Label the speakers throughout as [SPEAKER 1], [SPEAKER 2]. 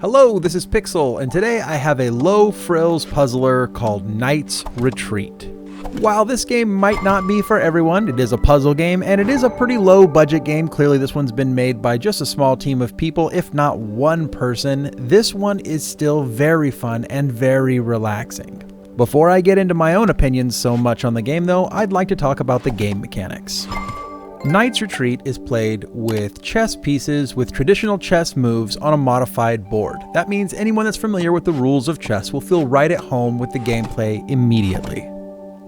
[SPEAKER 1] Hello, this is Pixel, and today I have a low-frills puzzler called Knight's Retreat. While this game might not be for everyone, it is a puzzle game, and it is a pretty low-budget game. Clearly this one's been made by just a small team of people, if not one person. This one is still very fun and very relaxing. Before I get into my own opinions so much on the game though, I'd like to talk about the game mechanics. Knight's Retreat is played with chess pieces with traditional chess moves on a modified board. That means anyone that's familiar with the rules of chess will feel right at home with the gameplay immediately.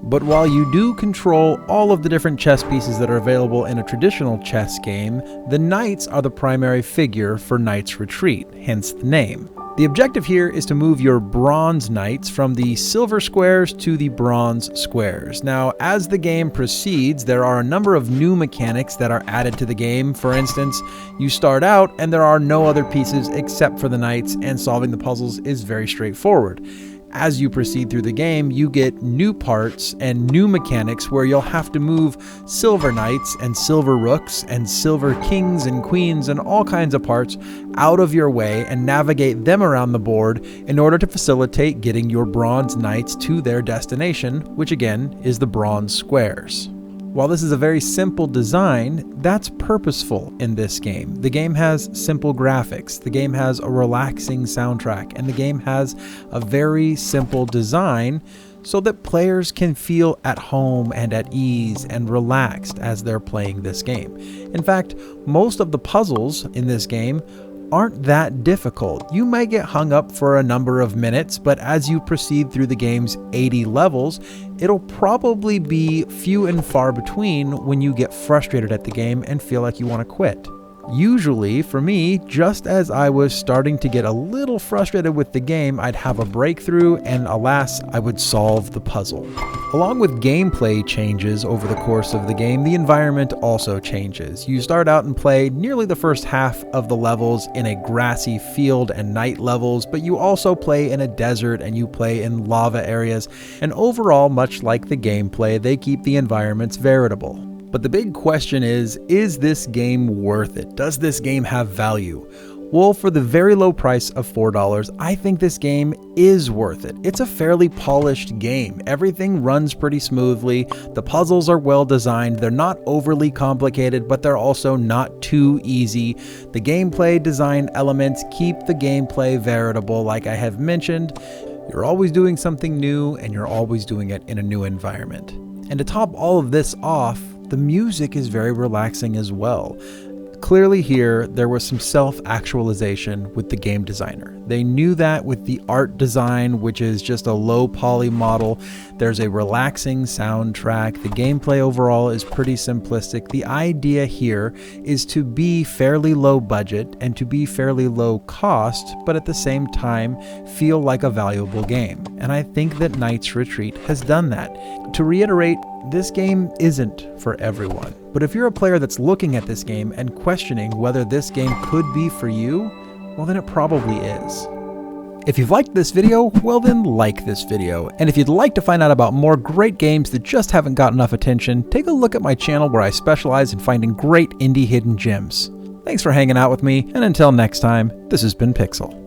[SPEAKER 1] But while you do control all of the different chess pieces that are available in a traditional chess game, the knights are the primary figure for Knight's Retreat, hence the name. The objective here is to move your bronze knights from the silver squares to the bronze squares. Now, as the game proceeds, there are a number of new mechanics that are added to the game. For instance, you start out and there are no other pieces except for the knights, and solving the puzzles is very straightforward. As you proceed through the game, you get new parts and new mechanics where you'll have to move silver knights and silver rooks and silver kings and queens and all kinds of parts out of your way and navigate them around the board in order to facilitate getting your bronze knights to their destination, which again is the bronze squares. While this is a very simple design, that's purposeful in this game. The game has simple graphics, the game has a relaxing soundtrack, and the game has a very simple design so that players can feel at home and at ease and relaxed as they're playing this game. In fact, most of the puzzles in this game aren't that difficult. You may get hung up for a number of minutes, but as you proceed through the game's 80 levels, it'll probably be few and far between when you get frustrated at the game and feel like you want to quit. Usually, for me, just as I was starting to get a little frustrated with the game, I'd have a breakthrough and alas, I would solve the puzzle. Along with gameplay changes over the course of the game, the environment also changes. You start out and play nearly the first half of the levels in a grassy field and night levels, but you also play in a desert and you play in lava areas, and overall, much like the gameplay, they keep the environments veritable. But the big question is this game worth it? Does this game have value? Well, for the very low price of $4, I think this game is worth it. It's a fairly polished game. Everything runs pretty smoothly. The puzzles are well designed. They're not overly complicated, but they're also not too easy. The gameplay design elements keep the gameplay veritable, like I have mentioned. You're always doing something new, and you're always doing it in a new environment. And to top all of this off, the music is very relaxing as well. Clearly here, there was some self-actualization with the game designer. They knew that with the art design, which is just a low poly model. There's a relaxing soundtrack. The gameplay overall is pretty simplistic. The idea here is to be fairly low budget and to be fairly low cost, but at the same time, feel like a valuable game. And I think that Knight's Retreat has done that. To reiterate, this game isn't for everyone, but if you're a player that's looking at this game and questioning whether this game could be for you, well then it probably is. If you've liked this video, well then like this video. And if you'd like to find out about more great games that just haven't got enough attention, take a look at my channel where I specialize in finding great indie hidden gems. Thanks for hanging out with me, and until next time, this has been Pixel.